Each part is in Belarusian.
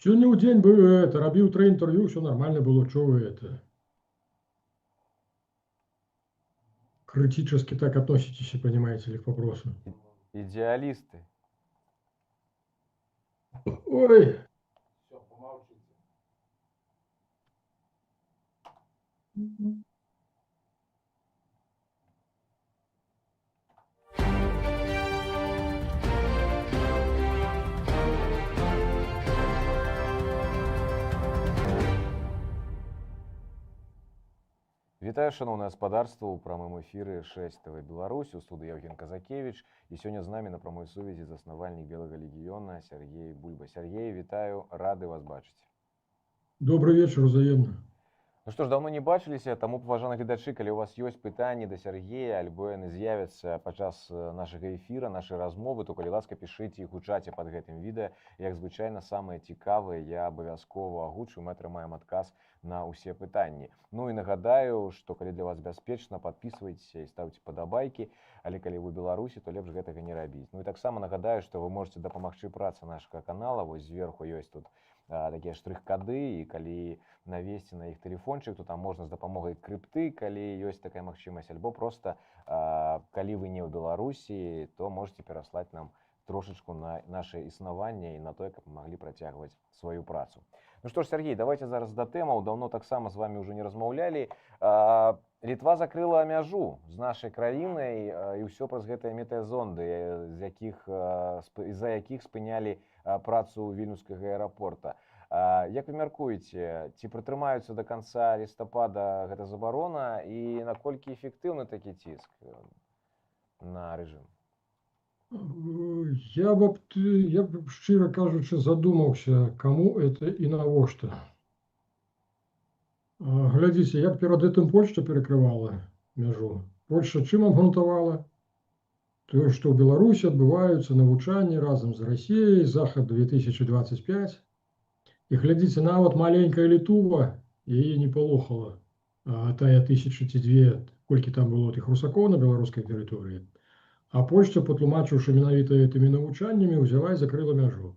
Сегодня у день бы рабіў 3 интервью, все нормально было. Что вы критически так относитесь, понимаете ли, к вопросу? Идеалисты. Ой, Все, помолчите. Вітаю, шановне гаспадарства, у прамым эфіры 6 ТВ Беларусь, у студыі Евген Казакевич. І сёння з намі на прамой сувязі заснавальнік Белага легіёна Сергей Бульба. Сергей, вітаю, рады вас бачыць. добрый вечер, взаимно. Ну што ж, даўно не бачыліся, таму, паважаныя гледачы, калі у вас ёсць пытанні да Сергея, альбо яны з'явяцца падчас нашага эфіра, нашай размовы, то, калі ласка, пішыце іх у чаце пад гэтым відэа. Як звычайна, самыя цікавыя я абавязкова агучу, мы атрымаем адказ на ўсе пытанні. Ну і нагадаю, што калі для вас бяспечна, падпісвайцеся і ставьте падабайкі, але калі вы Беларусі, то лепш гэтага не рабіць. Ну і таксама нагадаю, што вы можете дапамагчы працы нашага канала, вось зверху ёсць тут такія штрых-кады, і калі навесці на іх тэлефончык, то там можна з дапамогай крыпты, калі ёсць такая магчымасць, альбо проста калі вы не ў Беларусі, то можете пераслаць нам трошачку на наше існаванне і на тое, каб маглі працягваць сваю працу. Ну што ж, Сергей, давайте зараз да тэмаў. Даўно таксама з вами ўжо не размаўлялі. Літва закрыла мяжу з нашай краінай, і ўсё праз гэтыя метэазонды, з-за якіх спынялі працу вільнюскага аэрапорта. Як вы мяркуеце, ці прытрымаюцца да канца лістапада гэта забарона, і наколькі эфектыўны такі ціск на рэжым? Я б, шчыра кажучы, задумаўся, каму это і навошта. Глядзіце, як перад гэтым Польшча перакрывала мяжу. Польшча чым абгрунтавала? Тое, што ў Беларусі адбываюцца навучанні разам з Расіяй, Захад 2025. І глядзіце, нават маленькая Літва, яе не палохала. Тая 1000 ці 2, колькі там было тых русакоў на беларускай тэрыторыі. А Польшча, патлумачыўшы менавіта гэтымі навучаннямі, ўзяла і закрыла мяжу.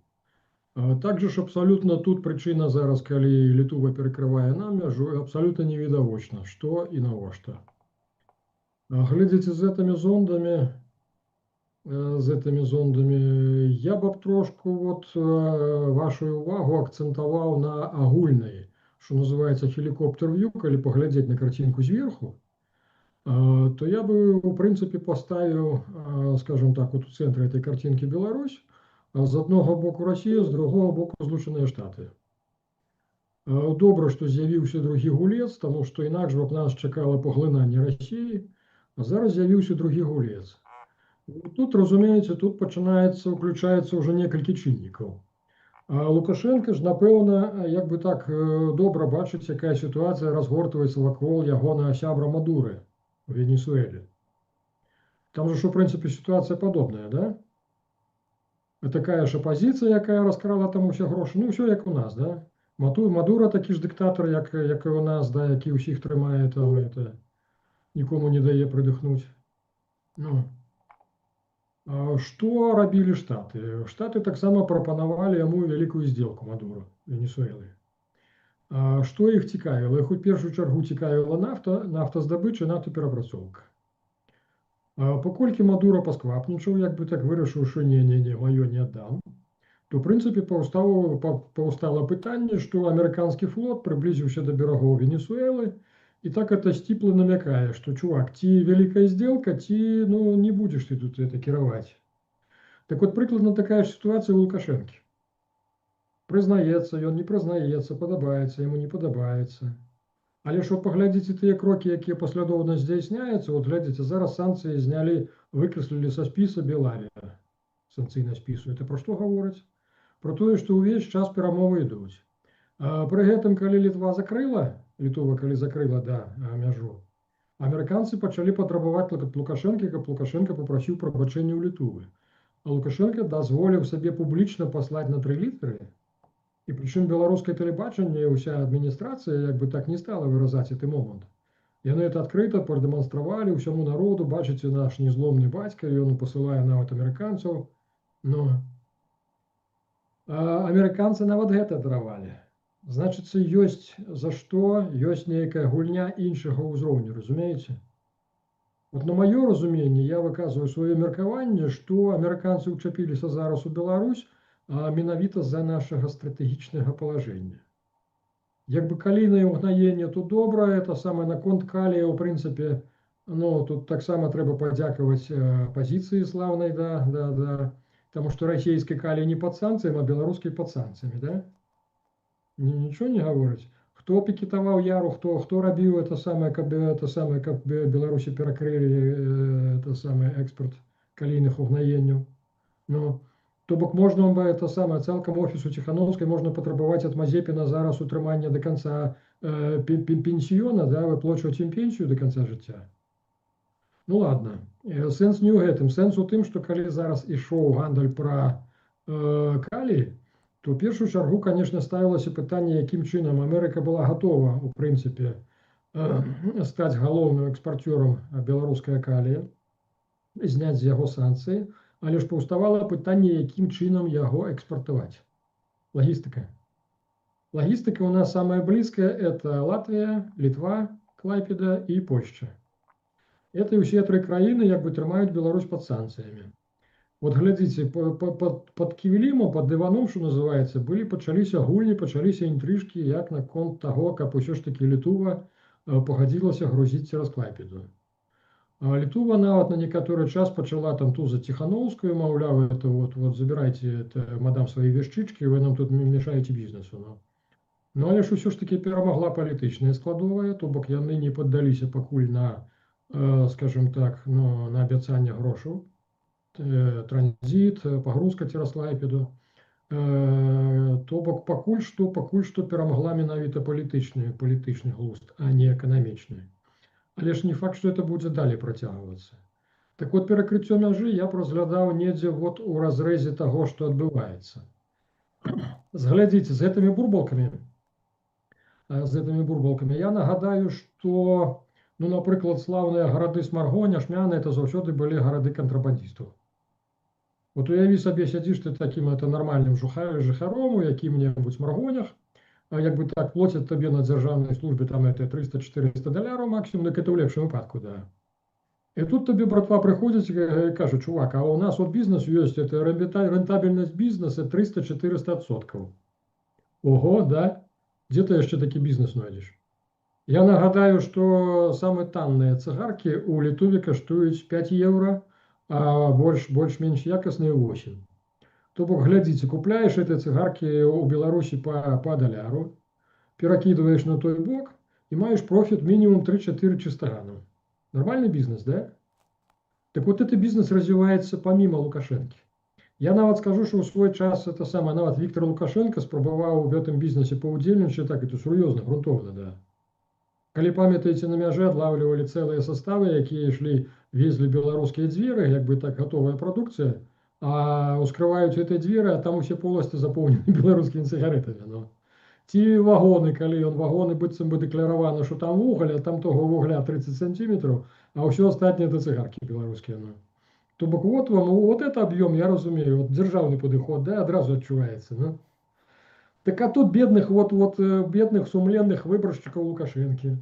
Так жа ж абсалютна тут прычына зараз, калі Літва перакрывае нам мяжу, абсалютна невідавочна, што і навошта. Глядзіце, з гэтымі зондамі я б трошку вашу увагу акцэнтаваў на агульнай, што называецца хелікоптер-в'ю, калі паглядзець на карцінку зверху, то я бы, в принципе, поставил, скажем так, вот у центра этой картинки Беларусь, а з одного боку Россия, з другого боку Злученыя Штаты. Добра, што з'явіўся другі гулец, тому што інакш б нас чакала паглынанне России, а зараз з'явіўся другі гулец. Тут, разумееце, тут уключаецца ўжо некалькі чыннікаў. А Лукашенко ж, напэўна, як бы так добра бачыць, якая сітуацыя разгортваецца вакол ягонага сябра Мадуры в Венесуэле. Там же, в принципе, ситуация подобная, да? Такая ж оппозиция, якая раскрала там усе гроші. Ну, все як у нас, да? Мадура такі ж диктатор, як і у нас, да, які усіх тримає, там, нікому не дає придихнуть. Ну. Што рабілі Штаты? Штаты таксама прапанавалі яму вялікую здзелку Мадуру, Венесуэлы. Што іх цікавіла? Іх у першую чаргу цікавіла нафтаздабыча, нафтаперапрацоўка. Паколькі Мадура пасквапнічаў, як бы так вырашыў, што не, маё не аддам, то, в прынцыпе, паўстала пытанне, што амерыканскі флот прыблізіўся да берагоў Венесуэлы, і так это сціпла намякае, што, чувак, ці вялікая здзелка, ці, ну, не будзеш ты тут это кіраваць. Так вот, прыкладна такая ж сітуацыя ў Лукашэнкі. Прызнаецца, ён не прызнаецца, падабаецца, яму не падабаецца. Але ж паглядзіце тыя крокі, якія паслядоўна здзяйсняюцца, вот глядзіце, зараз санкцыі знялі, выкрэслілі са спіса Белавія, санкцыйнага спісу. Это пра што гаворыць? Пра тое, што ўвесь час перамовы ідуць. Пры гэтым, калі Літва калі закрыла, да, мяжу, амерыканцы пачалі патрабаваць ад Лукашэнкі, каб Лукашенко папрасіў прабачэння ў Літвы. А Лукашенко дазволіў сабе публічна паслаць на 3 літары. І прычым беларускае тэлебачанне, уся адміністрацыя як бы так не стала выразаць гэты момант. Яны это адкрыта прадэманстравалі ўсяму народу, бачыце, наш незломны бацька, ён пасылае нават амерыканцаў. Но Амерыканцы нават гэта даравалі. Значыцца, ёсць за што, ёсць нейкая гульня іншага ўзроўню, разумееце? Вот на маё разуменне, я выказваю сваё меркаванне, што амерыканцы ўчапіліся зараз у Беларусь менавіта з-за нашага стратэгічнага палажэння. Як бы калійнае ўгнаенне, то добра, это самае наконт калія, ў прынцыпе, ну, тут таксама трэба падзякаваць пазіцыі слаўнай, да, таму што расійскі калій не пад санкцыямі, а беларускі пад санкцыямі, да? Нічого не гаворыць. Хто пікетаваў яру, хто рабіў это самае, каб Беларусі перакрылі экспорт калійных угнаенняў. Ну, то бок можна это самае, цалкам офісу Ціхановскай можна патрабаваць ад Мазепіна зараз утрымання до конца пенсіёна, да, выплачваць ім пенсію до конца жыцця. Ну ладно, сэнс не ў гэтым, сэнс у тым, што калі зараз ішоў гандаль пра калій, то ў першую чаргу, конечно, ставілася пытанне, якім чынам Амерыка была гатова, у прынцыпе, стаць галоўным экспарцёрам беларускага калія, зняць з яго санкцыі, але ж паўставала пытанне, якім чынам яго экспартаваць. Лагістыка. Лагістыка у нас самая блізкая – это Латвія, Літва, Клайпеда і Польшча. Это ўсе тры краіны як бы трымаюць Беларусь пад санкцыямі. Вот глядзіце, под ківелімом, под дываном, что называется, пачаліся гульні, пачаліся інтрыжкі, як наконт таго, каб усё ж таки Літува пагадзілася грузіць цераз Клайпеду. Літува нават на некаторы час пачала там ту за Ціхановскую, маўляў, это вот забирайте, это, мадам, свои вешчычки, вы нам тут мешаете бизнесу. Ну, але ж усё ж таки перамагла палітычная складовая, то бок яны не паддаліся пакуль на, скажем так, ну, на абяцанне грошаў. Транзит, пагрузка цераз Клайпеду. То бок пакуль што перамагла менавіта палітычны глузд, а не эканамічны. Але ж не факт, што это будзе далей працягвацца. Так вот, перакрыццё мяжы я б разглядаў недзе вот у разрэзе таго, што адбываецца. Зглядзіце, з гэтымі бурбалкамі я нагадаю, што, ну, напрыклад, слаўныя гарады Смаргоня, Шмяны, это заўсёды былі гарады кантрабандыстаў. Вот уяві сабе, сядзіш ты такім нормальным жыхаром у якім-небудзь Смаргонях, як бы так плацяць табе на дзяржаўнай службе там это 300-400 даляраў максимум, так это ў лепшым выпадку, да. І тут табе братва прыходзіць і кажа: чувак, а у нас вот бізнес ёсць, это рэнтабельнасць бізнеса 300-400%. Ого, да? Дзе ты яшчэ такі бізнес знойдзеш? Я нагадаю, што самыя танныя цыгаркі ў Літве каштуюць 5 евро, а больш-менш якасныя 8. То бок, глядзіце, купляеш эти цыгаркі ў Беларусі па даляру, перакідваеш на той бок і маеш профіт мінімум 3-4 чыстагану. Нормальный бизнес, да? Так вот, этот бизнес развивается помимо Лукашенко. Я нават скажу, что в свой час это самое, нават Виктор Лукашенко спрабаваў в этом бизнесе паўдзельнічаць, так это сур'ёзна, грунтовна, да. Калі памятаеце, на мяжы адлавлівалі цэлыя составы, якія ішлі, везлі беларускія дзверы, як бы так готовая прадукцыя, а ускрываюць этой дзверы, а там усе поласці запоўнены беларускімі цыгаретамі. Ну. Ці вагоны, калі вагоны быццам бы дэкларавана, што там вугаль, а там того вугля 30 сантиметров, а ўсё астатняе это цыгаркі беларускія. Ну. То бок вот вам, вот это объем, я разумею, вот дзяржаўны падыход, да, адразу адчуваецца. Ну. Так а тут бедных сумленных выбаршчыкаў Лукашэнкі,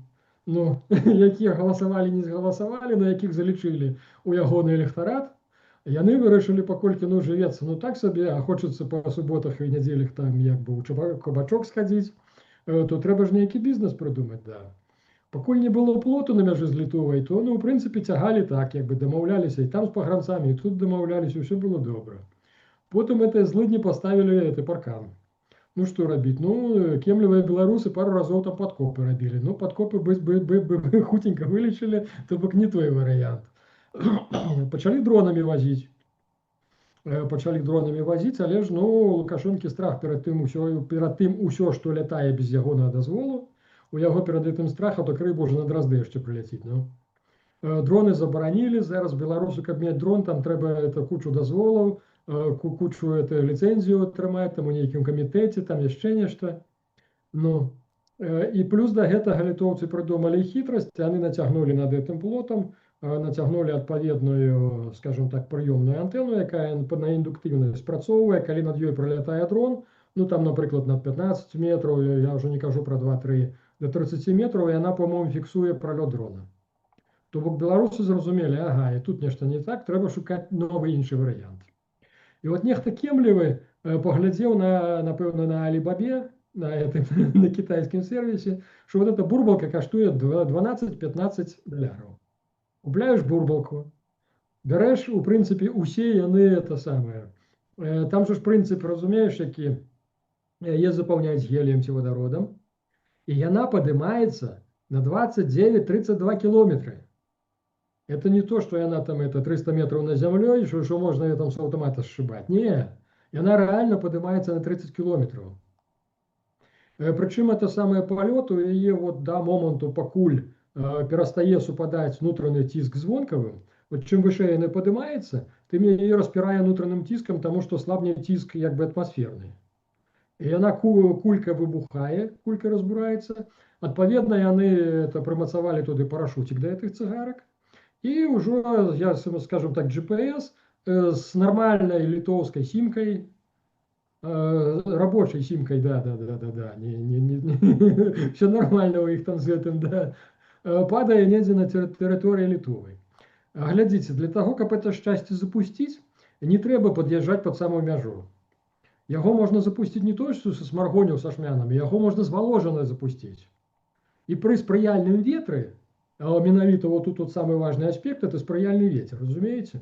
ну, якія галасавалі, не згаласавалі, на якіх залічылі ў ягоны электарат, яны вырашылі, паколькі, ну, жывецца, ну, так сабе, а хочацца па суботах і нядзелях там як бы ў кабачок схадзіць, то трэба ж нейкі бізнес прыдумаць, да. Пакуль не было плоту на мяжы з Літвай, то, ну, у прынцыпе, цягалі так, як бы дамаўляліся, і там з пагранцамі, і тут дамаўляліся, ўсё было добра. Потым гэтыя злыдні паставілі паркан. Ну, што рабіць? Ну, кемлівыя беларусы пару разоў там падкопы рабілі. Ну, падкопы хутенька вылечылі, то бок не той варыянт. Пачалі дронамі вазіць, але ж, ну, Лукашэнкі страх перад тым усё, што лятае без ягонага дазволу, у яго перад гэтым страхам, то крый божа, на дразды яшчэ прыляціць. Ну. Дроны забаранілі, зараз беларусу, каб мець дрон, там трэба кучу дазволаў, кучу ліцэнзію атрымаць, там у нейкім камітэце, там яшчэ нешта. Ну, і плюс да гэтага літоўцы прыдумалі хітрасць, яны нацягнулі над гэтым плотам, нацягнулі адпаведную, скажем так, прыёмную антэну, якая на індуктыўнасць спрацоўвае, калі над ёй пролятае дрон, ну там, напрыклад, над 15 метраў, я ўжо не кажу пра 2-3, до 30 метраў, і яна, по-моему, фіксуе пролёт дрона. То бок беларусы зразумелі, ага, і тут нешта не так, трэба шукаць новы іншы варыянт. І от нехта кемлівы поглядзеў напэўна, на Алібабе, на кітайскім сервісе, што вот эта бурбалка каштуе $12-15. Купляеш бурбалку, бярэш, у прынцыпе, усе яны это самае. Там же ж прынцып, разумееш, які яе запаўняць геліем ці вадародам, і яна падымаецца на 29-32 кілометры. Это не то, что она там 300 метров над землей, что можно ее там с автомата сшибать. Не, она реально поднимается на 30 километров. Причем это самое полету, и вот до моменту, покуль перестае супадать внутренний тиск звонковым, вот чем выше она поднимается, тем ее распирая внутренним тиском, потому что слабнее тиск как бы атмосферный. И она кулька выбухает, кулька разбурается. Отповедно, они это промацавали туды парашютик до этих цигарок. И уже, я скажем так, GPS с нормальной литовской симкой, рабочей симкой, да, все нормально у них там с этим, да, падая недзе на территории Литовы. Глядите, для того, как это счастье запустить, не треба подъезжать под самую мяжу. Его можно запустить не то, что со смаргонью, со шмянами, его можно с Воложиной запустить. И при сприяльным ветры, а менавіта вот тут вот самый важный аспект, это спрыяльный ветер, разумеете?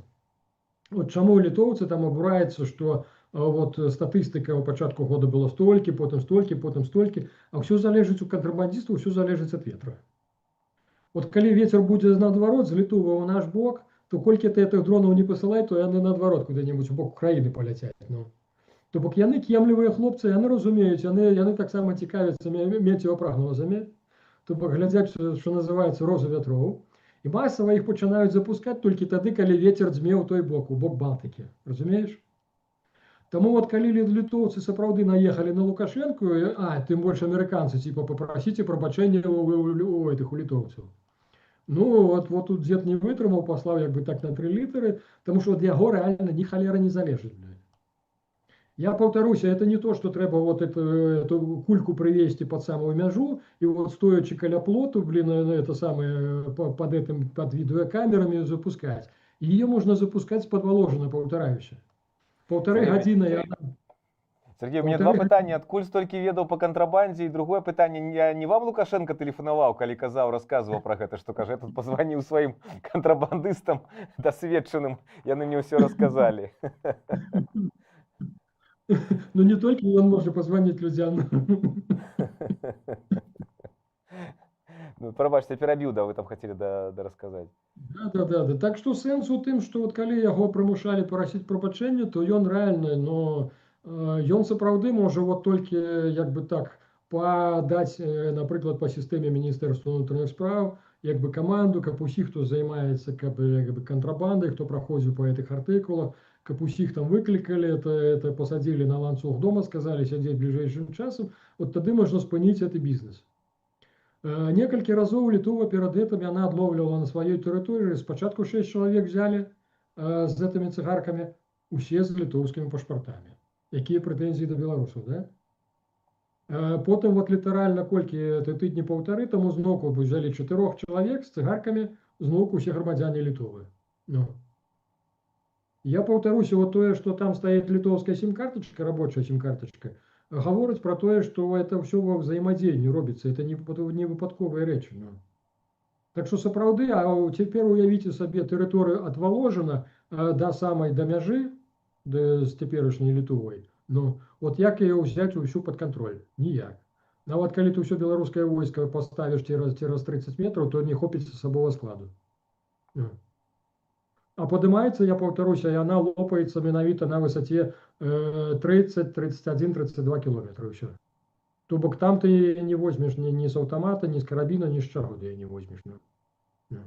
Вот чаму літоўцы там абураюцца, что вот статыстыка ў пачатку года была столькі, потым столькі, а ўсё залежыць у кантрабандыстаў, ўсё залежыць ад ветра. Вот калі ветер будзе наадварот з Літовы ў наш бок, то колькі ты гэтых дронаў не пасылай, то яны наадварот куды-небудзь у бок Украіны паляцяць. Ну. То бок яны кемлівыя хлопцы, яны разумеюць, яны таксама цікавяцца метеопрагнозамі. То бок глядзяць, што называецца роза вятроў, і масава іх пачынаюць запускаць толькі тады, калі ветер дзьме ў той бок, у бок Балтыкі. Разумееш? Таму вот калі літоўцы сапраўды наехалі на Лукашенко, тым больш амерыканцы, типа папрасіце прабачэння у этих літоўцаў. Ну, вот тут дзед не вытрымаў, паслаў як бы так на 3 літары, таму што ад яго рэальна ні халера не залежыць. Я повторюсь, это не то, что треба вот эту кульку привести под самую мяжу и вот стоячи каля плоту, это самое, под видеокамерами запускать. Ее можно запускать с-под Воложина, повторяюсь. Полторы гадзіны. Сергей, у меня два пытания. Адкуль столькі ведаў по контрабанде? И другое пытание, не вам Лукашенко телефонаваў, калі казаў, рассказывал про это, что, кажа, я тут позвонил своим контрабандистам досведчаным, яны мне все рассказали. Ну не только он может позвонить людям. Ну, пробачьте, перабіў, да, вы там хотели рассказать. Да. Так что сэнс у тым, что вот калі яго прымушалі парасіць прабачэння, то ён рэальны, но ён сапраўды можа вот толькі як бы так падаць, напрыклад, по сістэме Міністэрства ўнутраных спраў, як бы каманду, каб усіх, хто займаецца кантрабандай, хто праходзіў по гэтых артыкулах, каб усіх там выклікалі, это посадили на ланцуг дома, сказали сядзець бліжэйшым часам, вот тады можна спыніць гэты бізнес. Некалькі разоў Літова перад гэтым яна адлоўлівала на сваёй тэрыторыі, спачатку 6 чалавек взяли з гэтымі цыгаркамі, усе з літоўскімі пашпартамі. Якія прэтэнзіі да беларусаў, да? Потым вот літаральна колькі тыдні паўтары таму зноўку взяли 4 чалавек з цыгаркамі, зноўку усе грамадзяне Літовы. Ну. Я повторюсь, вот то, что там стоит литовская сим-карточка, рабочая сим-карточка, говорит про то, что это все во взаимодействии робится, это не выпадковые речи. Ну. Так что сапраўды, а теперь уявите себе территорию от Воложина до самой до мяжи, с теперешней Литовой. Ну, вот як ее взять всю под контроль? Ніяк. А вот когда ты все белорусское войско поставишь через 30 метров, то не хопится с особого складу. Ну. А поднимается, я повторюсь, и она лопается менавіта на высоте 30, 31, 32 километра. Все. То бок там ты не возьмешь ни с автомата, ни с карабина, ни с чего ты не возьмешь. Ну.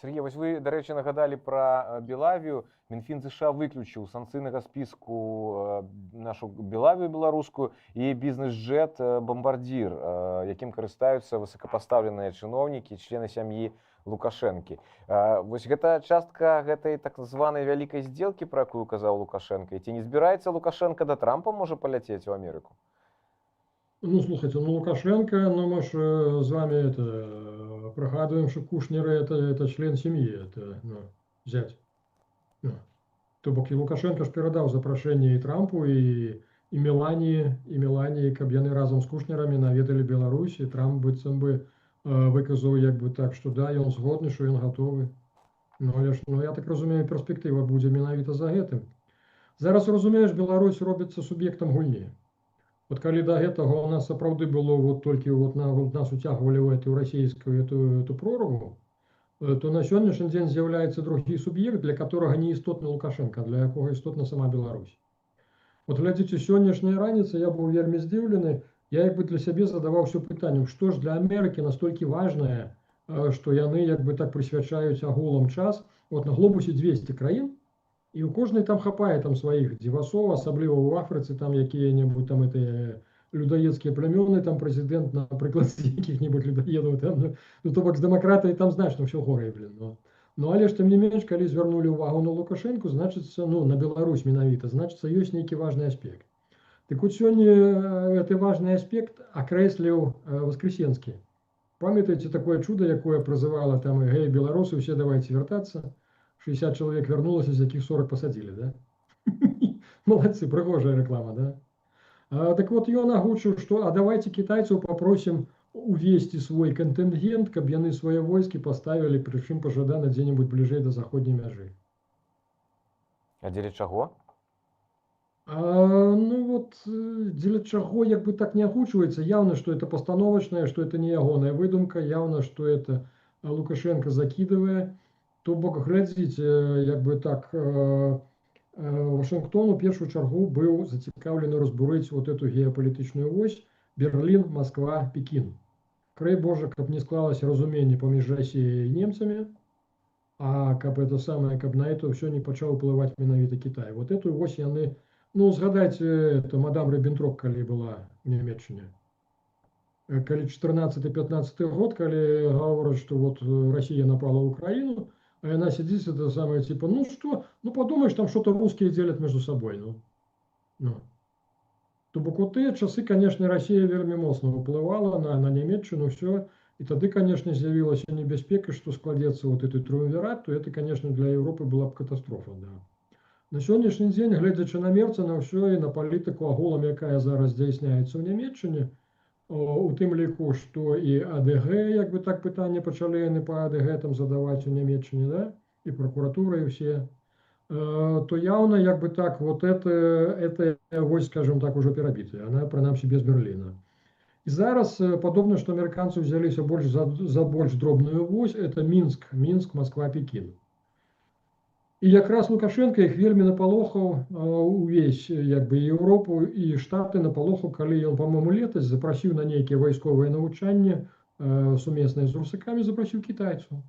Сергей, вось вы, дарэчы, нагадалі пра Белавію. Мінфін ЗША выключыў з санкцыйнага спіску нашу Белавію беларускую і бізнес-джет бомбардзір, якім карыстаюцца высокапастаўленыя чыноўнікі, члены сям'і Лукашэнкі. Вось гэта частка гэтай так званай вялікай здзелкі, пра якую казаў Лукашенко. І ці не збіраецца Лукашенко да Трампа можа паляцець у Амерыку? Ну, слушайте, ну Лукашенко, ну мы же с вами это пригадываем, что Кушнер это член семьи, это ну, зять. Ну. То бок и Лукашенко ж передал запрошение и Трампу, и Мелании, каб яны разом с Кушнерами наведали Беларусь, и Трамп быццам бы выказаў як бы так, что да, ён згодны, что ён готовы. Ну, але ж, ну, я так разумею, перспектыва будзе менавіта за гэтым. Зараз, разумееш, Беларусь робіцца суб'ектам гульні. Вот калі до гэтага у нас сапраўды было вот толькі вот нас уцягвалі ў эту расійскую эту прорву, то на сённяшні дзень з'яўляецца другі суб'ект, для которого не істотны Лукашенко, для якога істотна сама Беларусь. Вот глядзіце, сённяшняя раніца я быў вельмі здзіўлены, я як бы для сябе задаваўся пытаннем, што ж для Амерыкі настолькі важнае, што яны як бы так прысвячаюць агулам час. Вот на глобусе 200 краін, і у кожнай там хапае там сваіх дзівасоў, асабліва ў Афрыцы, там якія-небудзь там это людаедскія плямёны, там прэзідэнт, напрыклад, з якіх-небудзь людаедаў, там, ну то бок з дэмакратыяй там значна ўсё горай, блин. Ну але ж тым не менш, калі звярнулі ўвагу на Лукашенку, значыцца, ну на Беларусь менавіта, значыцца ёсць нейкі важны аспект. Так вот сёння гэты важны аспект акрэсліў Воскресенскі. Памятаеце такое чудо, якое прызывала там гэй, беларусы, усе давайте вяртацца. 60 человек вернулось, из яких 40 посадили, да? Молодцы, пригожая реклама, да? Так вот, ён агучыў, что а давайте китайцев попросим увести свой контингент, каб яны свои войски поставили, причым пожадана где-нибудь ближэй до заходняй мяжы. А дзеля чаго? Ну вот, дзеля чаго, як бы так не агучваецца, явно, что это постановочное, что это не ягоная выдумка, явно, что это Лукашенко закидывае. То бок, глядзіце, як бы так, Вашингтон у першую чаргу быў зацікаўлены разбурыць вот эту геапалітычную ось Берлін, Москва, Пекін. Край Божа, каб не склалось разуменне паміж Расіяй і немцамі, а каб это самое, каб на это все не пачаў уплываць менавіта Кітай. Вот эту ось яны, ну згадайце, это мадам Риббентроп, калі была в Нямецчыне. Калі 14-15 год, калі гавораць, што вот Россия напала в Украину, а она сидит, это самое, типа, ну что, ну подумаешь, там что-то русские делят между собой, ну. То бок у тыя часы, конечно, Россия вельмі моцна уплывала на Нямецчыну, все, и тады, конечно, з'явілася небяспека, что складецца вот этот триумвират, то это, конечно, для Европы была бы катастрофа, да. На сённяшні дзень, глядзячы на мерца, на ўсё і на палітыку агулам, якая зараз здзяйсняецца ў Нямецчыне, у тым ліку, што і АДГ, як бы так пытанне пачалі яны па АДГ там задаваць у Нямецчыне, да, і прокуратура, і ўсе, то явно, як бы так, вот это вось, скажем так, уже перабітая, она, прынамсі, без Берліна. І зараз падобна, што амерыканцы ўзяліся больш за больш дробную вось, это Мінск, Москва, Пекін. І якраз Лукашенко іх вельмі напалохаў увесь, як бы, Еўропу і Штаты напалохаў, калі ён, па-моему, летась запрасіў на нейкія вайсковыя навучанні сумесныя з русакамі, запрасіў кітайцаў.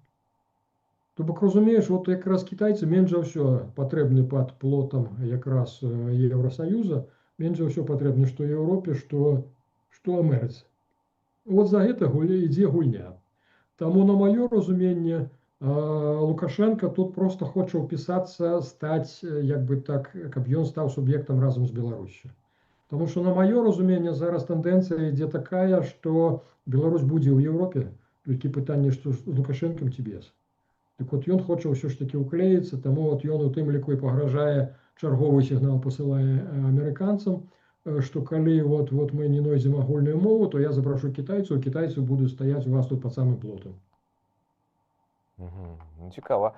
То бок, разумееш, вот якраз кітайцы менш за ўсё патрэбны пад плотам якраз Еўросаюза, менш за ўсё патрэбны што Еўропе, што Амерыцы. Вот за гэта ідзе гульня. Таму, на маё разуменне, Лукашенко тут просто хоча ўпісацца, стаць, як бы так, каб ён стаў суб'ектам разам з Беларусю. Таму што, на маё разуменне, зараз тэндэнцыя ідзе такая, што Беларусь будзе ў Еўропе, толькі пытанне, што з Лукашэнкам ці без. Так вот, ён хоча ўсё ж такі ўклеіцца, таму вот ён у тым ліку і пагражае, чарговы сігнал пасылае амерыканцам, што калі вот мы не нойдзем агульную мову, то я запрашу кітайцаў, кітайцы будуць стаяць у вас тут пад самым плотам. Ну, цікава.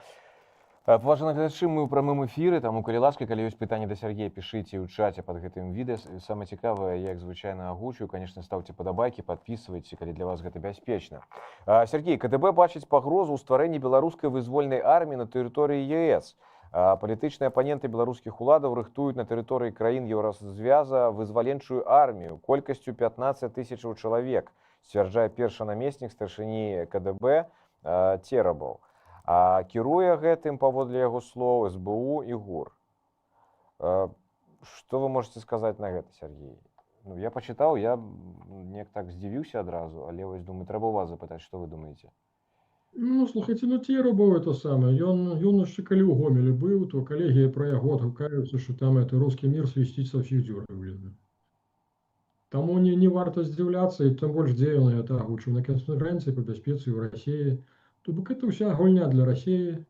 Паважаны глядачы, мы ў прамым эфіры, таму, калі ласка, калі ёсць пытанні да Сергея, пішыце ў чаце пад гэтым відэа. Самае цікавае, як звычайна агучу, конечно, ставце падабайкі, падпісвайце, калі для вас гэта бяспечна. Сергей, КДБ бачыць пагрозу ў стварэнні беларускай вызвольнай арміі на тэрыторыі ЕС. Палітычныя апаненты беларускіх уладаў рыхтуюць на тэрыторыі краін Еўразвяза вызваленчую армію колькасцю 15 000 чалавек, сцвярджае першы намеснік старшыні КДБ Терабаў. А кіруе гэтым, паводле яго слоў, СБУ і ГУР. Што вы можете сказаць на гэта, Сергей? Ну, я пачытаў, я неяк так здзівіўся адразу, але вось думаю, трэба у вас запытаць, што вы думаеце? Ну, слухайте, ну Теребов это самое. Ён еще коли у Гомеле был, то коллеги про яго гукаюцца, что там это русский мир свистит со всіх дзюрак, блин. Таму не варта здзіўляцца, і тым больш дзе ён это агучыў на канферэнцыі по бяспецы ў Расіі. То бок это ўся гульня для Расіі.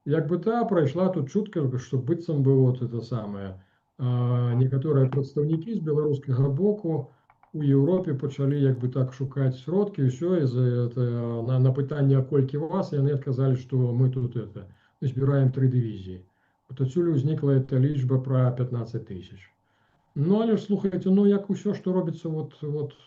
Як бы та прайшла тут чутка, што быццам бы вот это самае. Некаторыя прадстаўнікі з беларускага боку у Еўропе пачалі як бы так шукаць сродкі, ўсё, і на пытанне, а колькі вас, яны адказалі, што мы тут это збіраем 3 дывізіі. Вот адсюль узнікла эта лічба пра 15 тысяч. Ну, але ж, слухайте, ну, як усё, што робіцца,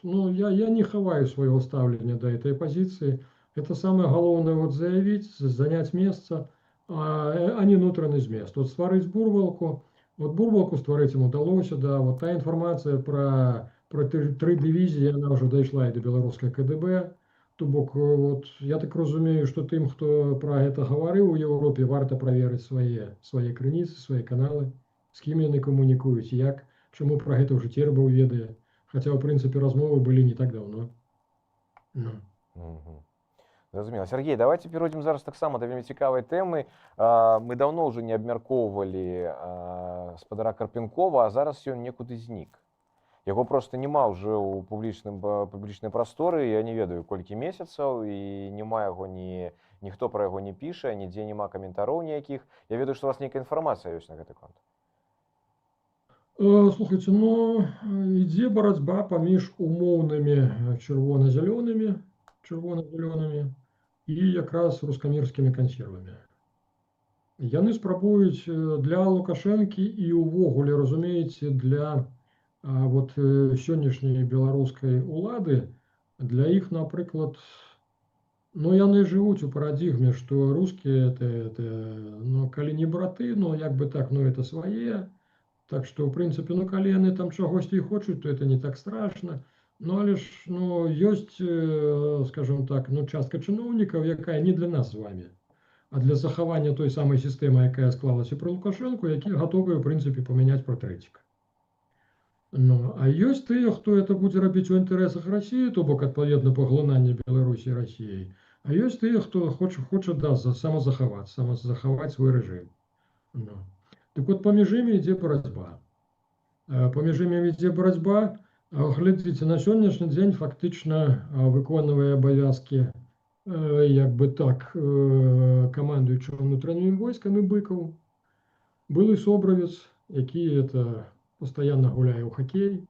ну, я не хаваю свайго стаўлення да этой пазіцыі. Это самае галоўнае вот заявіць, заняць месца, а не нутраны змест. Вот стварыць бурвалку, вот бурвалку стварыць ім удалося, да, вот та інфармацыя пра 3 дывізіі, яна ўжо дайшла і да беларускай КДБ. То бок, вот, я так разумею, што тым, хто пра гэта гаварыў у Еўропе, варта праверыць свае крыніцы, свае каналы, з кім яны камунікуюць, як, чаму пра гэта ўжо Теребов ведае. Хаця, ў прынцыпе, размовы былі не так даўно. Ну. Зразумела. Сергей, давайте перейдем зараз таксама да вельмі цікавай тэмы. Мы даўно ўжо не абмяркоўвалі спадара Карпенкова, а зараз ён некуды знік. Яго проста няма ўжо ў публічнай прасторы, я не ведаю, колькі месяцаў, і няма яго ніхто пра яго не піша, нідзе няма каментароў ніякіх. Я ведаю, што у вас нейкая інфармацыя ёсць на гэты конт. Слухайте, ну, ідзе барацьба паміж умоўнымі чырвона-зялёнымі і якраз рускамірскімі кансервамі. Яны спрабуюць для Лукашэнкі і ўвогуле, разумееце, для вот сённяшняй беларускай улады, для іх, напрыклад, ну, яны жывуць у парадыгме, што рускія это, ну, калі не браты, ну, як бы так, ну, это свае. Так што, ў прынцыпе, ну, калі яны там чагосьці хочуць, то это не так страшна. Ну, але ж, ну, ёсць, скажем так, ну, частка чыноўнікаў, якая не для нас з вами, а для захавання той самай сістэмы, якая склалася пры Лукашэнку, якія гатовыя, ў прынцыпе, памяняць партрэцік. Ну, а ёсць тыя, хто это будзе рабіць у інтарэсах Расіі, то бок, адпаведна, паглынання Беларусі Расіяй. А ёсць тыя, хто хоча самазахаваць свой рэжым. Ну. Так вот, паміж імі ідзе барацьба. Глядзіце, на сённяшні дзень фактычна выконвае абавязкі, як бы так, камандуючага ўнутраннімі войскамі Быкаў. Былы собравец, які это пастаянна гуляе ў хакей,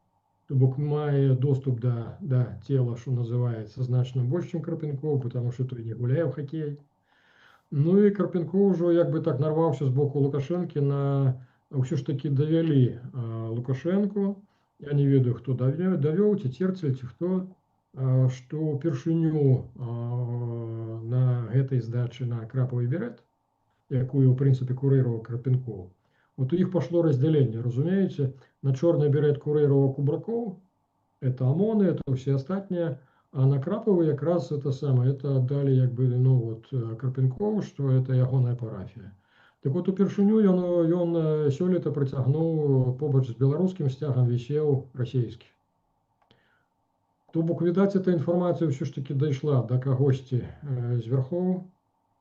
то бок мае доступ да цела, што называецца, значна больш, чым Карпенков, потому што той не гуляе ў хакей. Ну і Карпенков ўжо як бы так нарваўся з боку Лукашэнкі на ўсё ж такі давялі Лукашэнку, я не ведаю, хто давёў, ці Церцель, ці хто, што ўпершыню на гэтай здачы на крапавы берет, якую, ў прынцыпе, курыраваў Карпенков, вот у іх пашло раздзяленне, разумееце, на чорны берет курыраваў Кубракоў, это ОМОНы, это ўсе астатнія, а на крапавы якраз это самае, это аддалі як бы, ну, вот, Карпенкову, што это ягоная парафія. Так вот, упершыню ён сёлета працягнуў побач з беларускім сцягам вісеў расійскі. То бок, відаць, эта інфармацыя ўсё ж такі дайшла да кагосьці з вярхоў,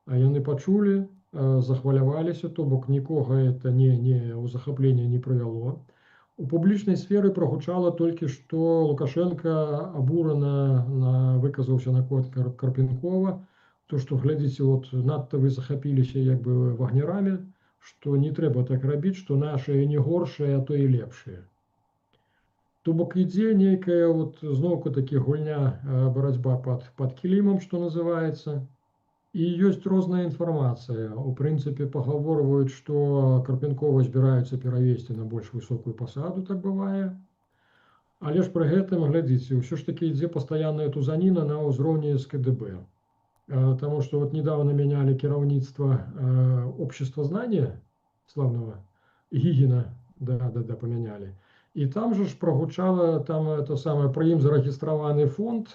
а яны пачулі, захваляваліся, то бок нікога это ў захапленне не прывяло. У публічнай сферы прагучала толькі, што Лукашенко абурана выказаўся наконт Карпенкова, то, што, глядзіце, вот, надта вы захапіліся як бы вагнерамі, што не трэба так рабіць, што нашыя не горшыя, а то і лепшыя. То бок ідзе нейкая, вот, зноўку такі гульня, барацьба пад кілімам, што называецца, і ёсць розная інфармацыя. У прынцыпе, пагаворваюць, што Карпенкова збіраюцца перавесці на больш высокую пасаду, так бывае. Але ж пры гэтым, глядзіце, ўсё ж такі ідзе пастаянная тузаніна на ўзроўні з КДБ. Таму што вот недавно меняли кіраўніцтва общества знания славного Гігіна, поменяли. И там же прогучало, там это самое, про ім зарегистрованный фонд,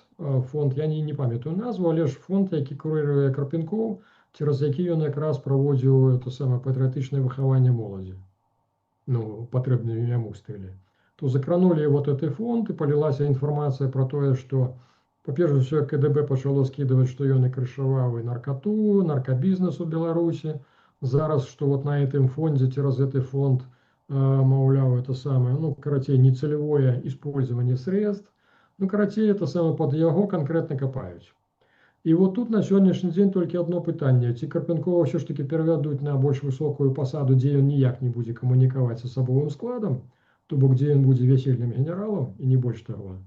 я не памятаю назву, але ж фонд, який курирує Карпенков, через які ён якраз праводзіў то самае патрыятычнае выхаванне моладзі, ну, патрэбныя яму стылі. То закранули вот этот фонд, и полилась информация про то, что, по-перше, все КДБ пачало скидывать, что ён и крышаваў и наркоту, наркобизнес у Беларуси. Зараз, что вот на этом фонде, через этот фонд, маўляў, это самое, ну, короче, нецелевое использование средств. Ну, короче, это самое под яго конкретно копаюць. И вот тут на сегодняшний день только одно пытанне. Ці Карпенкова все ж таки перавядуць на больш высокую посаду, где он ніяк не будет коммуниковать с асабовым складом, то бок где он будет весельным генералом, и не больше того.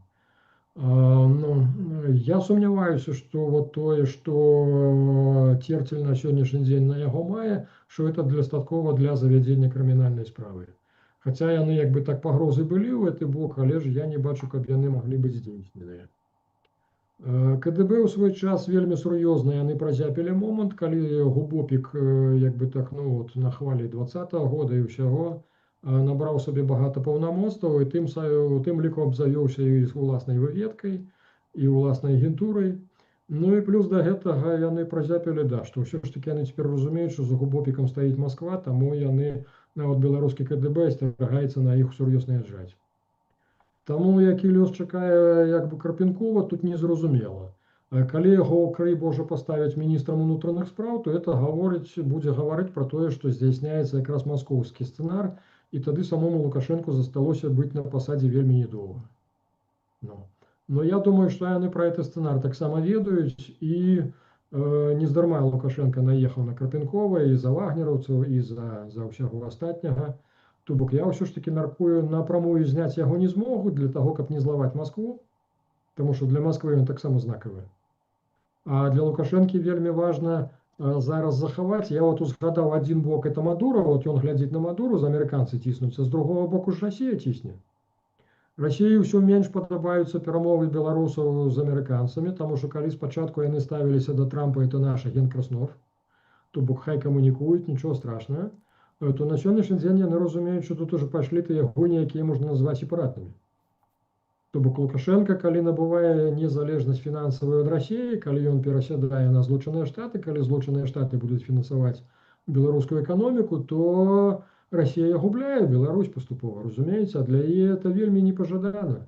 Ну, я сомневаюсь, что вот то, что Терцель на сегодняшний день на яго мае, что это достатково для завядзення крымінальнай справы. Хотя яны як бы так пагрозы былі ў гэты бок, але ж я не бачу, каб яны маглі быць здзейсненыя. КДБ ў свой час вельмі сур'ёзна яны празяпілі момант, калі Губопік як бы так, ну вот на хвалі 20-го года і ўсяго набраў сабе багата паўнамоцтваў і тым ліку абзавёўся і уласнай выведкай, і уласнай агентурай. Ну і плюс да гэтага яны празяпілі, да, што ўсё ж такі яны цяпер разумеюць, што за Губопікам стаіць Масква, таму яны, нават беларускі КДБ асцерагаецца на іх усур'ёз наязджаць. Таму які лёс чакае як бы Карпенкова, тут незразумела. Калі яго, крый Божа, паставяць міністрам унутраных спраў, то это будзе гаварыць пра тое, што здзяйсняецца якраз маскоўскі сцэнар, і тады самому Лукашенку засталося быць на пасадзе вельмі недоўга. Но я думаю, што яны пра гэты сцэнар таксама ведаюць, і нездарма Лукашенко наехаў на Карпенкова і за вагнераўцаў, і за ўсяго астатняга. То бок я ўсё ж таки мяркую, напрамую зняць яго не змогуць для таго, каб не злаваць Маскву, таму што для Масквы ён таксама знакавы. А для Лукашэнкі вельмі важна зараз захаваць. Я вот узгадаў адзін бок, это Мадуро, вот ён глядзіць на Мадуру, з амерыканцы ціснуцца, з другого боку ж Расія цісне. Расіі ўсё менш падабаюцца перамовы беларусаў з амерыканцамі, таму што калі спачатку яны ставіліся да Трампа, это наш агент Краснов, то бок хай камунікуюць, нічого страшного, то на сённяшні дзень яны разумеюць, што тут уже пайшлі тыя гуні, якія можна назваць сепаратнымі. То бок Лукашенко, калі набывае незалежнасць фінансавую ад Расіі, калі ён перасядае на Злучаныя Штаты, калі Злучаныя Штаты будуць фінансаваць беларускую эканоміку, то Расія губляе Беларусь паступова, разумееце, а для яе это вельмі непажадана.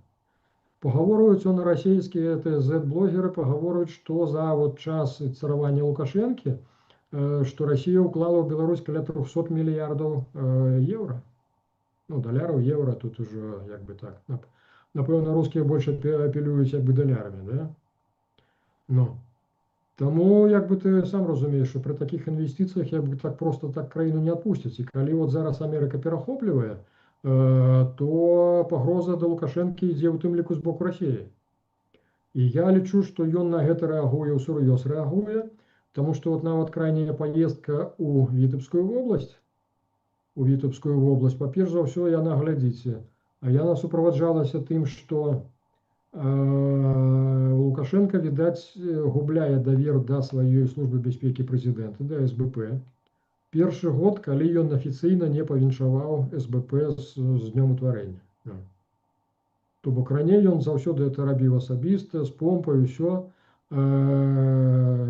Пагаворваюць на расійскія Z-блогеры, пагаворваюць, што за вот час царавання Лукашэнкі, што Расія ўклала ў Беларусь каля 300 мільярдаў еўра. Ну, даляраў, еўра, тут уже як бы так. Напэўна, рускія больш апелююць як бы далярамі, да? Ну, таму, як бы ты сам разумееш, што пры такіх інвестыцыях як бы так проста так краіну не адпусцяць. І калі вот зараз Амерыка перахоплівае, то пагроза да Лукашэнкі ідзе ў тым ліку з боку Расіі. І я лічу, што ён на гэта рэагуе, усур'ёз рэагуе, таму што вот нават крайняя паездка ў Вітэбскую вобласць, па-перш за ўсё, яна, глядзіце, яна суправаджалася тым, што Лукашенко, відаць, губляе давер да сваёй службы бяспекі прэзідэнта, да СБП. Першы год, калі ён афіцыйна не павіншаваў СБП з днём утварэння. То бок раней ён заўсёды это рабіў асабіста, з помпай, усё.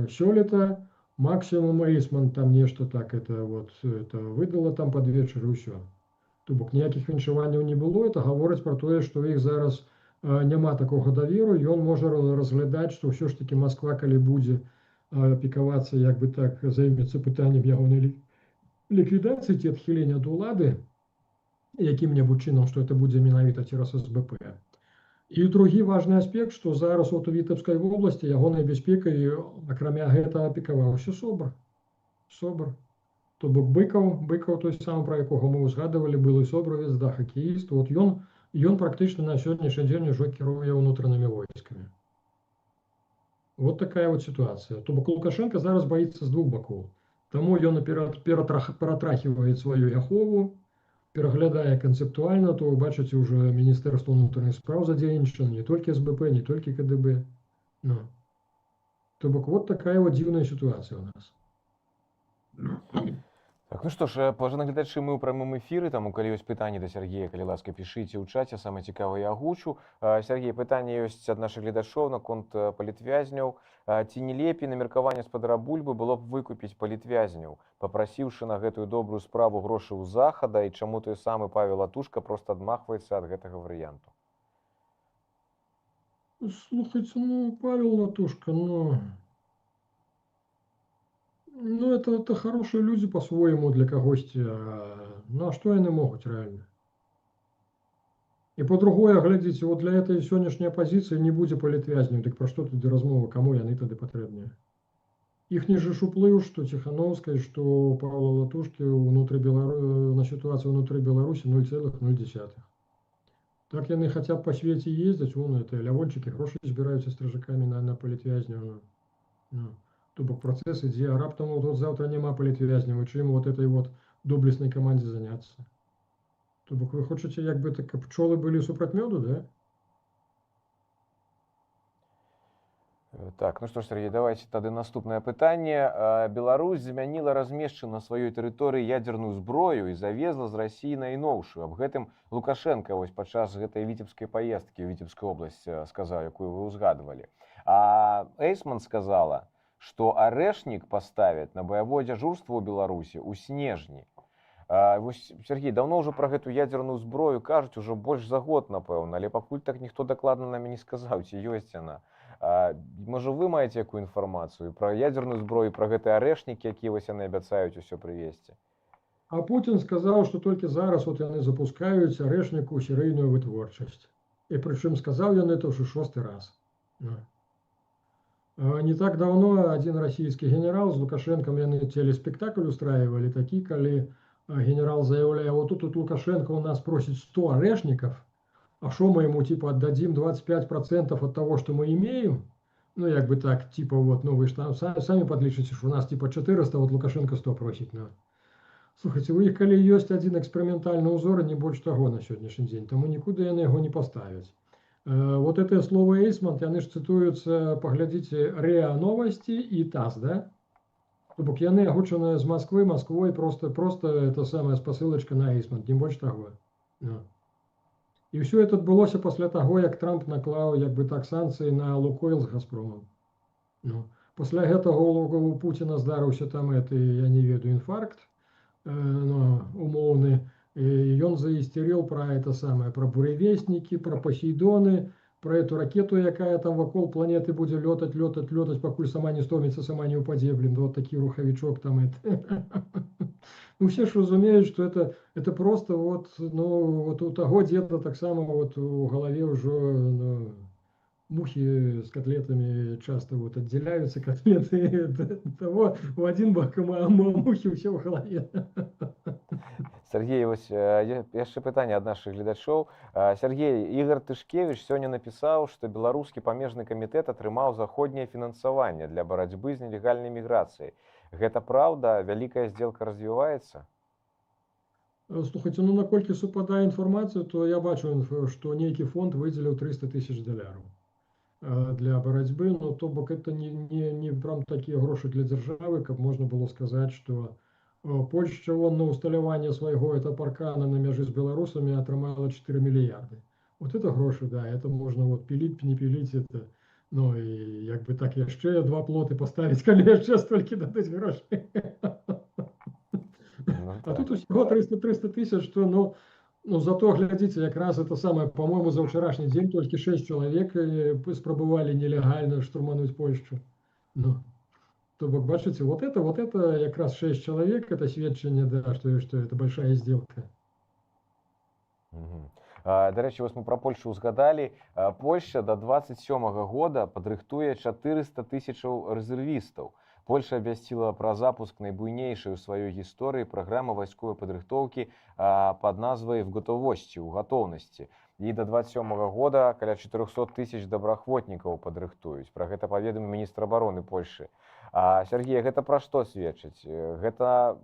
Сёлета максимум Эйсман там нешта так это выдала там пад вечар і ўсё. То бок ніякіх віншаванняў не было, это гаворыць пра тое, што іх зараз няма такога даверу, ён можа разглядаць, што ўсё ж такі Масква, калі будзе пікавацца, як бы так, займецца пытаннем ягонай ліквідацыі ці адхілення ад улады, якім-небудзь чынам, што это будзе менавіта цераз СБП. І другі важны аспект, што зараз у Вітэбскай вобласці ягонай бяспекай, акрамя гэтага, апекаваўся СОБР. То бок Быкаў той самы, пра якога мы узгадывалі, былы собравец, да, хакеіст. Вот ён практычна на сённяшні дзень ужо кіруе ўнутранымі войскамі. Вот такая вот сітуацыя. То бок Лукашенко зараз баіцца з двух бакоў. Таму ён ператрахівае сваю ахову, пераглядае канцэптуальна, то вы бачыце, уже Міністэрства ўнутраных спраў задзейнічана, не толькі СБП, не толькі КДБ. То бок вот такая вот дзіўная сітуацыя у нас. Так, ну што ж, паважаныя гледачы, мы ў прамым эфіры, таму калі ёсць пытанні да Сяргея, калі ласка, пішыце ў чаце, самае цікавае я агучу. Сяргей, пытанне ёсць ад нашых гледачоў наконт палітвязняў. Ці не лепей на меркаванне спадара Бульбы было б выкупіць палітвязняў, папрасіўшы на гэтую добрую справу грошы ў захада, і чаму той самы Павел Латушка проста адмахваецца ад гэтага варыянту? Слухайте, ну, Павел Латушка, ну это хорошие люди по-своему для когосьці, ну а что яны могуць реально? І по-другое, глядзіце, вот для этой сённяшняй апозіцыі не будзе палітвязняў, дык пра што тады размова, каму яны тады патрэбныя? Іхні же ж уплыў, што Ціхановскай, што Павла Латушкі на сітуацыю ўнутры Беларусі 0,0. Так яны хаця б па свеце ездзяць, вон это лявольчыкі грошы збіраюцца стражакамі на палітвязняў. То бок працэс ідзе, а раптам вот завтра няма палітвязняў, і чым вот этой вот доблеснай камандзе заняцца? То бок вы хочаце, як бы так, каб пчолы былі супраць мёду, да? Так, ну што ж, Сергей, давайте тады наступнае пытанне. Беларусь замяніла размешчаную на сваёй тэрыторыі ядзерную зброю і завезла з Расіі найноўшую. Аб гэтым Лукашенко вось падчас гэтай віцебскай паездкі ў Віцебскую обласць сказаў, якую вы ўзгадвалі. А Эйсман сказала, што арэшнік паставяць на баявое дзяжурства ў Беларусі ў снежні. Вось, Сергей, даўно ўжо пра гэту ядзерную зброю кажуць ужо больш за год, напэўна, але пакуль так ніхто дакладна нам не сказаў, ці ёсць яна. Можа, вы маеце якую інфармацыю пра ядзерную зброю, пра гэтыя арэшнікі, якія вось яны абяцаюць усё прывезці? А Путін сказаў, што толькі зараз вот яны запускаюць арэшніку серыйную вытворчасць. І прычым сказаў яны это ўжо 6-й раз. Не так давно один расійскі генерал з Лукашенком, яны телеспектакль устраивали такі, калі генерал заявляе, вот тут Лукашенко у нас просит 100 орешников, а что мы ему типа отдадим 25% от того, что мы имеем? Ну, як бы так, типа вот, ну вы же там сами подлічыце, что у нас типа 400, вот Лукашенко 100 просит. Ну. Слушайте, у іх калі ёсць один экспериментальный узор, не больше того на сегодняшний день, тому никуда яны его не поставят. Вот это слово Эйсмонт, яны ж цитуются, поглядите, РИА Новости и ТАСС, да? То бок яны агучаныя з Москвой, просто это самая спасылачка на Эйсмонт, не больше того. Ну. І ўсё это адбылося пасля таго, як Трамп наклаў як бы так санкцыі на Лукойл з Газпромом. Ну, пасля гэтага у Пуціна здарыўся там я не ведаю, інфаркт умоўны, і ён заісцерыў пра это самае, пра буревестнікі, пра Посейдоны, пра эту ракету, якая там вакол планеты будзе лётаць, пакуль сама не стоміцца, сама не ўпадзе, вот такі рухавічок там это. Ну, все ж разумеюць, что это просто вот, ну, вот у таго дзеда таксама вот у галаве ўжо мухи с котлетами часто вот отделяются, котлеты того в один бок, а мухи все в голове. Сергей, вось яшчэ пытанне ад нашых гледачоў. Сергей, Ігор Тышкевіч сёння напісаў, што беларускі памежны камітэт атрымаў заходняе фінансаванне для барацьбы з нелегальнай міграцыяй. Гэта праўда? Вялікая здзелка развіваецца? Слухайте, ну наколькі супадае інфармацыя, то я бачу, што нейкі фонд выдзеліў $300 000 для барацьбы, но то бок это не прям такія грошы для дзяржавы, каб можна было сказаць, што Польшча на усталяванне свайго это паркана на мяжы з беларусамі атрымала 4 мільярды. Вот это грошы, да, это можна вот піліць, не піліць это. Ну і як бы так яшчэ 2 плоты паставіць, калі яшчэ столькі дадуць грошай. А тут усього 300 тысяч, что, ну зато, глядите, якраз это самое, по-моему, за вчерашний день только 6 человек спробовали нелегально штурмануть Польшу. Ну, то бок, бачите, вот это якраз 6 человек, это сведчанне, да, что это большая сделка. Да рэчы, вось мы пра Польшу ўзгадалі. Польшча да 27-го года падрыхтуе 400 000 рэзервістаў. Польша абвясціла пра запуск найбуйнейшай у сваёй гісторыі праграмы вайсковай падрыхтоўкі пад назвай «В готовосці», у гатоўнасці. І да 27-го года каля 400 000 добраахвотнікаў падрыхтуюць. Пра гэта паведаміў міністр абароны Польшы. Сергей, гэта пра што сведчыць? Гэта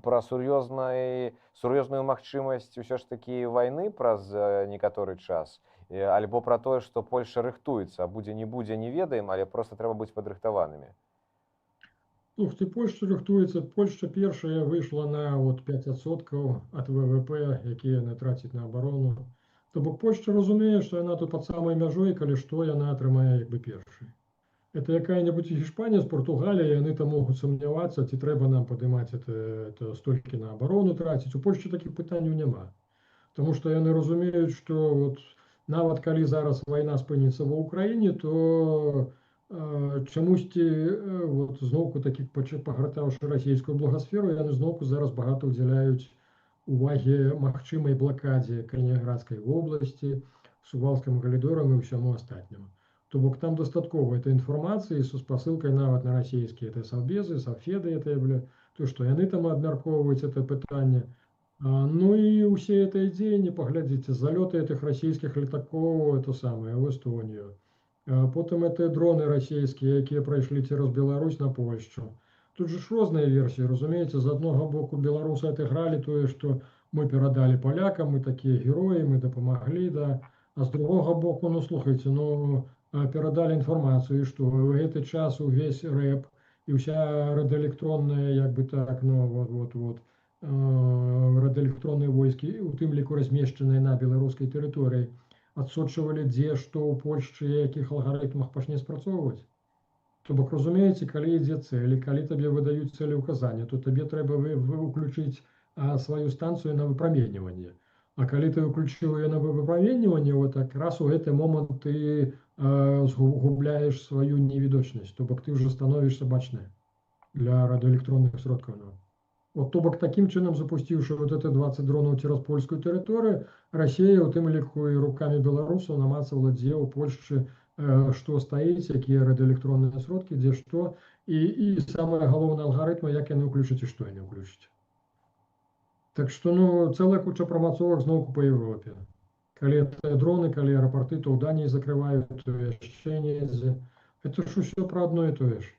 пра сур'ёзную магчымасць усё ж такі вайны праз некаторы час? Альбо пра тое, што Польша рыхтуецца, а будзе, не ведаем, але проста трэба быць падрыхтаванымі? Слухайте, Польща рыхтуецца. Польшча першая выйшла на от 5% ад ВВП, які яны трацяць на абарону. То бок Польшча разумее, што яна тут пад самай мяжой, калі што яна атрымае як бы першай. Это якая-нибудь Гішпанія з Португаліі, яны там могуць сумнявацца, ці трэба нам падымаць это столькі на абарону траціць. У Польшчы такіх пытанняў няма. Таму што яны разумеюць, што вот нават калі зараз вайна спыніцца ва ўкраіне, то чамусьці вот зноўку такіх пагартаўшы расійскую благасферу, яны зноўку зараз багата ўдзяляюць увагі магчымай блакадзе Калінінградскай вобласці, Сувалскім калідорам і ўсяму астатняму. То бок там дастаткова этой інфармацыі са спасылкай нават на расійскія савбезы, сафеды, то што яны там абмяркоўваюць это пытанне. Ну і ўсе этой дзеянні, паглядзіце, залёты этих расійскіх летакоў, это самае, в Эстонію. Потым это дроны расійскія, якія прайшлі цераз Беларусь на Польшчу. Тут же ж розныя версіі, разумееце, з аднаго боку беларусы отыгралі тое, што мы перадалі палякам, мы такія героі, мы дапамаглі, да. А з другога боку, ну слухайце, ну перадалі інфармацыю, што ў гэты час увесь рэп і ўся радыэлектронная, як бы так, ну вот радыэлектронныя войскі, у тым ліку размешчаныя на беларускай тэрыторыі, адсочвалі дзе, што ў Польшчы, якіх алгарытмах пачне спрацоўваць. То бок, разумееце, калі ідзе цэлі, калі табе выдаюць цэлеўказанне, то табе трэба выключыць сваю станцыю на выпраменьванне. А калі ты выключыў яе на выпраменьванне, вот так раз у гэты момант ты згубляеш сваю невідочнасць, то бок ты ўжо становішся бачны для радыоэлектронных сродкаў. Вот, то бок, такім чынам запусціўшы вот это 20 дронаў цераз польскую тэрыторыю, Расія, у тым ліку і рукамі беларусаў, намацавала, дзе ў Польшчы што стаіць, якія радыоэлектронныя сродкі, дзе што, і самае галоўнае алгарытмы, як яны ўключаць і што яны ўключаць. Так што, ну, цэлая куча прамацовак зноўку па Еўропе. Калі дроны, калі аэрапорты, то ў Даніі закрываюць, то яшчэ недзе. Это ж усё пра адно і тое ж.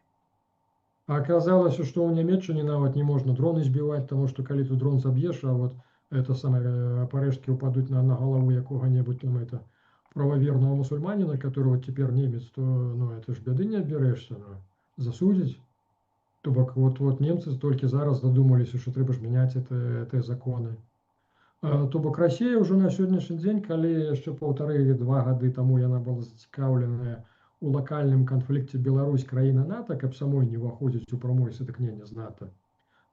А аказалася, што ў Нямецчыне нават не можна дроны збіваць, таму што калі ты дрон заб'еш, а вот это самае парэшткі ўпадуць на галаву якога-небудзь там это правоверного мусульманина, которого теперь немец, то ну, это ж беды не отберешься, ну, засудить. То бок вот немцы только зараз задумаліся, што трэба ж мяняць это законы. То бок Расія ўжо на сённяшні дзень, калі яшчэ 1,5-2 гады таму яна была зацікаўленая у лакальным канфлікце Беларусь краіна НАТО, каб самой не ўваходзіць у прамое сутыкненне з НАТО.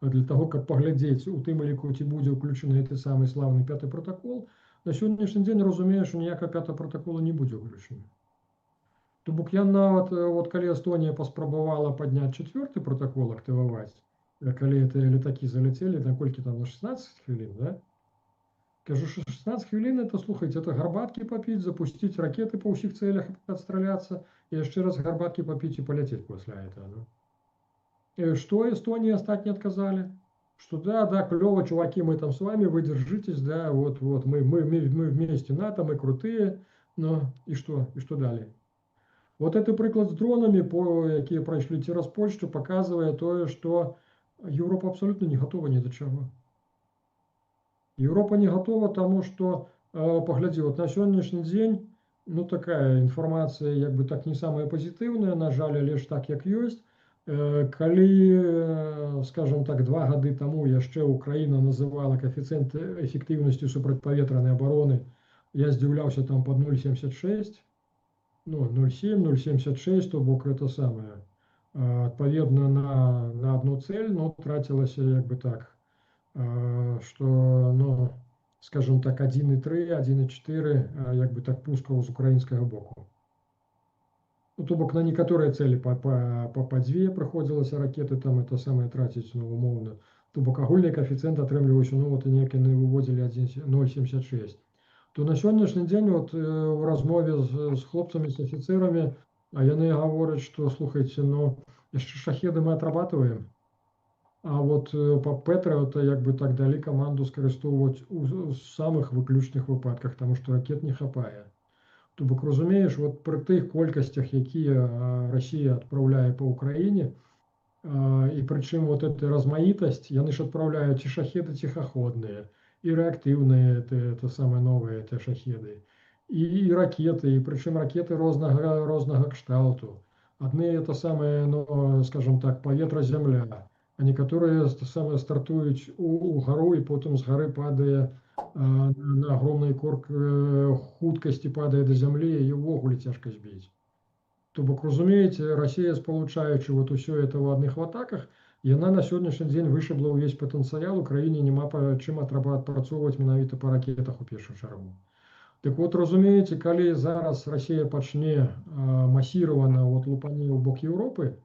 А для того, каб паглядзець у тым ліку, ці будзе ўключаны гэты самы славны 5-й протакол, на сённяшні дзень разумею, што ніякага 5-го протакола не будзе ўключаны. То бок я нават, вот калі Эстонія паспрабавала падняць 4-й протакол актываваць, калі это летакі заляцелі, на колькі там, на 16 хвілін, да? Кажу, що 16 хвилин, это, слухайте, это горбатки попить, запустить ракеты по всех целях, отстреляться, и еще раз горбатки попить и полететь после этого. Ну. И что Эстонии остать не отказали? Что да, клево, чуваки, мы там с вами, вы держитесь, да, вот, мы вместе НАТО, мы крутые, но и что далее? Вот это приклад с дронами, которые прошли через Польшу, показывает то, что Европа абсолютно не готова ни до чего. Европа не готова, тому что, погляди, вот на сегодняшний день, ну такая информация, як бы так не самая позитивная, на жаль, лишь так, як есть. Калі, скажем так, 2 гады тому яшчэ Украина называла коэффіцыент эффективности супрацьпаветранай обороны, я здзіўляўся там под 0,76, ну 0,7, 0,76, то бок это самое, адпаведна на одну цель, но тратилася як бы так, что, ну, скажем так, 1,3, 1,4, як бы так, пускаў з украінскага боку. Ну, то бок на некаторыя цели по 2 прыходзілася ракеты, там это самое траціць, ну, умоўна. То бок агульны коэффіцыент атрымліваўся, ну, вот, неякі выводзілі 0,76. То на сённяшні дзень вот в размове з хлопцамі, з афіцэрамі, а яны гавораць, што, слухайце, ну, яшчэ шахеды мы атрабатываем. А вот по Пэтрыота як бы так далі каманду скарыстоўваць у самых выключных выпадках, таму што ракет не хапае. То бок, разумееш, вот пры тых колькасцях, якія Расія адпраўляе па Украіне, і прычым вот эта размаітасць, яны ж адпраўляюць і шахеды ціхаходныя, і рэактыўныя, это самыя новыя шахеды, і ракеты, і прычым ракеты рознага кшталту. Одни это самые, ну, скажем так, повітря, земля, а некоторые самые стартують у гору і потім з гори падає на огромний корк хуткості падає до землі і ввогуле цяжка збіць. То бок, разумееце, Расія, спалучаючы вот усё это ў адных атаках, яна на сённяшні дзень вышыбла ўвесь патэнцыял, у краіне няма чым трэба адпрацоўваць менавіта па ракетах у першую чаргу. Так вот, разумееце, калі зараз Расія пачне масіравана вот лупане ў бок Еўропы,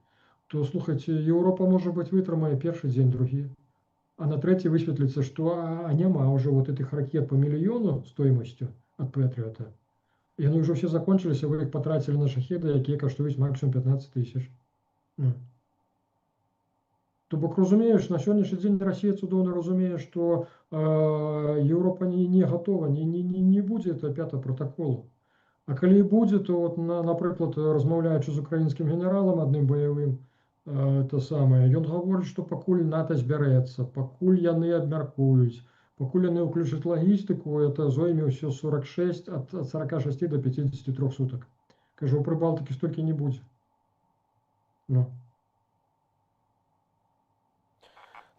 то, слухайце, Еўропа, можа быць, вытрымае першы дзень, другі. А на трэці высветліцца, што няма ўжо вот этих ракет по мільёну стоимостью ад Пэтрыота. Яны ўжо все закончыліся, вы іх патрацілі на шахеды, якія каштуюць максимум 15 000. Ну. То бок, разумееш, на сённяшні дзень Расія цудоўна разумее, што Еўропа не готова, не будзе это 5 протоколу. А калі і будзе, то, вот, напрыклад, размаўляючы з украінскім генералам адным баявым, то самае, ён гаворыць, што пакуль НАТО збярэцца, пакуль яны абмяркуюць, пакуль яны ўключаць лагістыку, это зойме ўсё 46, ад 46 до 53 суток. Кажу, у Прыбалтыкі столькі не будзе. Ну.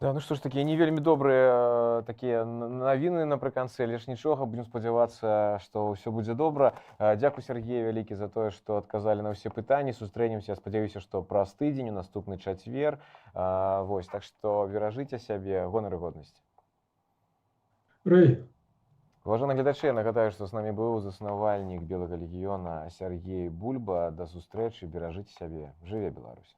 Да, ну што ж, такія не вельмі добрыя такія навіны напрыканцы, але ж нічога, будзем спадзявацца, што ўсё будзе добра. Дзякуй, Сергей, вялікі за тое, што адказалі на ўсе пытанні. Сустрэнемся, спадзяюся, што праз тыдзень, у наступны чацвер. Вось, так што беражыце сябе, гонар і годнасць. Рэй. Уважаемые глядачи, я нагадаю, што з намі быў заснавальнік Белага легіёна Сергей Бульба. Да сустрэчы, беражыце сябе. Жыве Беларусь!